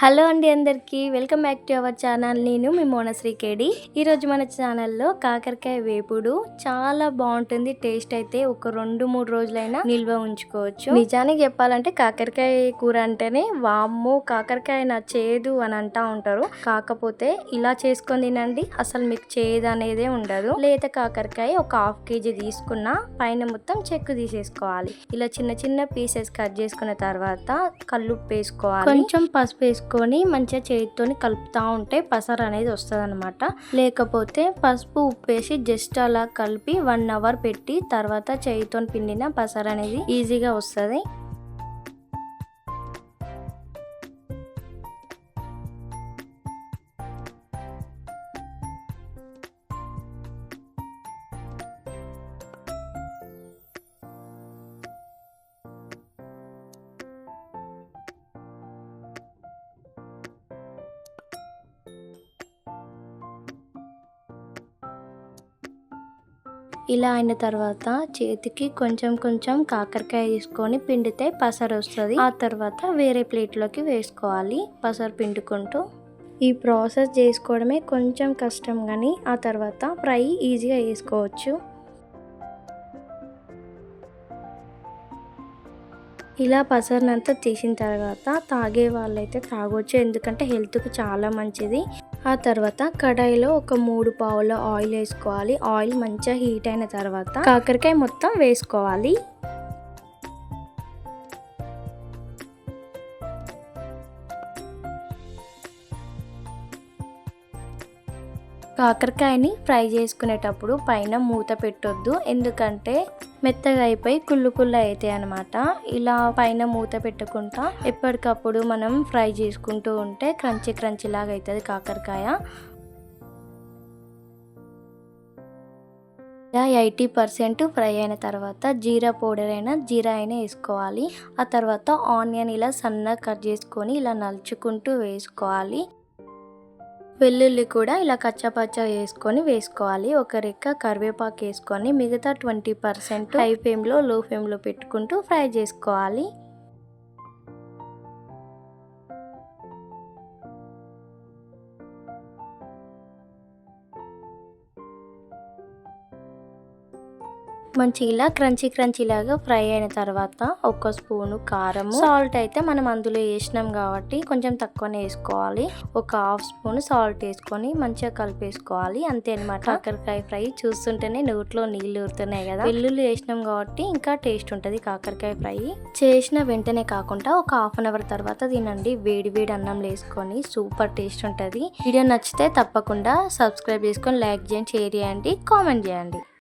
Hello అండి అందరికీ welcome back to our channel. నేను మీ మోనశ్రీ కేడి. ఈరోజు మన ఛానల్లో కాకరకాయ వేపుడు చాలా బాగుంటుంది. టేస్ట్ అయితే ఒక 2-3 రోజులైనా నిల్వ ఉంచుకోవచ్చు. నిజానికి చెప్పాలంటే కాకరకాయ కూర అంటేనే వామ్మో కాకరకాయ నచ్చేదు అని అంటా ఉంటారు. కాకపోతే ఇలా చేసుకొని తినండి, అసలు మీకు చేదు అనేదే ఉండదు. లేత కాకరకాయ ఒక 1/2 kg తీసుకున్న పైన మొత్తం చెక్కు తీసేసుకోవాలి. ఇలా చిన్న చిన్న పీసెస్ కట్ చేసుకున్న తర్వాత కల్లుప్పు వేసుకోవాలి, కొంచెం పసుపు వేసుకొని మంచిగా చేతితోని కలుపుతూ ఉంటే పసరు అనేది వస్తుంది అనమాట. లేకపోతే పసుపు ఉప్పు వేసి జస్ట్ అలా కలిపి 1 hour పెట్టి తర్వాత చేతితో పిండిన పసరు అనేది ఈజీగా వస్తుంది. ఇలా అయిన తర్వాత చేతికి కొంచెం కొంచెం కాకరకాయ తీసుకొని పిండితే పసరు వస్తుంది. ఆ తర్వాత వేరే ప్లేట్లోకి వేసుకోవాలి పసరు పిండుకుంటూ. ఈ ప్రాసెస్ చేసుకోవడమే కొంచెం కష్టం, కానీ ఆ తర్వాత ఫ్రై ఈజీగా వేసుకోవచ్చు. ఇలా పసరునంతా తీసిన తర్వాత తాగే వాళ్ళైతే తాగొచ్చు, ఎందుకంటే హెల్త్కి చాలా మంచిది. ఆ తర్వాత కడాయిలో ఒక 3 పావుల ఆయిల్ వేసుకోవాలి. ఆయిల్ మంచిగా హీట్ అయిన తర్వాత కాకరకాయ మొత్తం వేసుకోవాలి. కాకరకాయని ఫ్రై చేసుకునేటప్పుడు పైన మూత పెట్టొద్దు, ఎందుకంటే మెత్తగా అయిపోయి కుళ్ళు అవుతాయి అనమాట. ఇలా పైన మూత పెట్టకుండా ఎప్పటికప్పుడు మనం ఫ్రై చేసుకుంటూ ఉంటే క్రంచీ క్రంచీ లాగా అవుతుంది కాకరకాయ. ఇలా 80% ఫ్రై అయిన తర్వాత జీరా పౌడర్ జీరా అయినా వేసుకోవాలి. ఆ తర్వాత ఆనియన్ ఇలా సన్నగా కట్ చేసుకొని ఇలా నలుచుకుంటూ వేసుకోవాలి. వెల్లుల్లి కూడా ఇలా కచ్చాపచ్చా వేసుకోవాలి. ఒక రెక్క కరివేపాకు వేసుకొని మిగతా 20% హై ఫ్లేమ్లో లో ఫ్లేమ్లో పెట్టుకుంటూ ఫ్రై చేసుకోవాలి. మంచి ఇలా క్రంచీ లాగా ఫ్రై అయిన తర్వాత 1 స్పూను కారం, సాల్ట్ అయితే మనం అందులో వేసినాం కాబట్టి కొంచెం తక్కువనే వేసుకోవాలి. ఒక 1/2 స్పూన్ సాల్ట్ వేసుకొని మంచిగా కలిపేసుకోవాలి. అంతే అనమాట కాకరకాయ ఫ్రై. చూస్తుంటేనే నోట్లో నీళ్ళు ఊరుతున్నాయి కదా. వెల్లుల్లి వేసినాం కాబట్టి ఇంకా టేస్ట్ ఉంటుంది కాకరకాయ ఫ్రై. చేసిన వెంటనే కాకుండా ఒక 1/2 hour తర్వాత తినండి, వేడి వేడి అన్నం వేసుకొని. సూపర్ టేస్ట్ ఉంటుంది. వీడియో నచ్చితే తప్పకుండా సబ్స్క్రైబ్ చేసుకొని లైక్ చేయండి, షేర్ చేయండి, కామెంట్ చేయండి.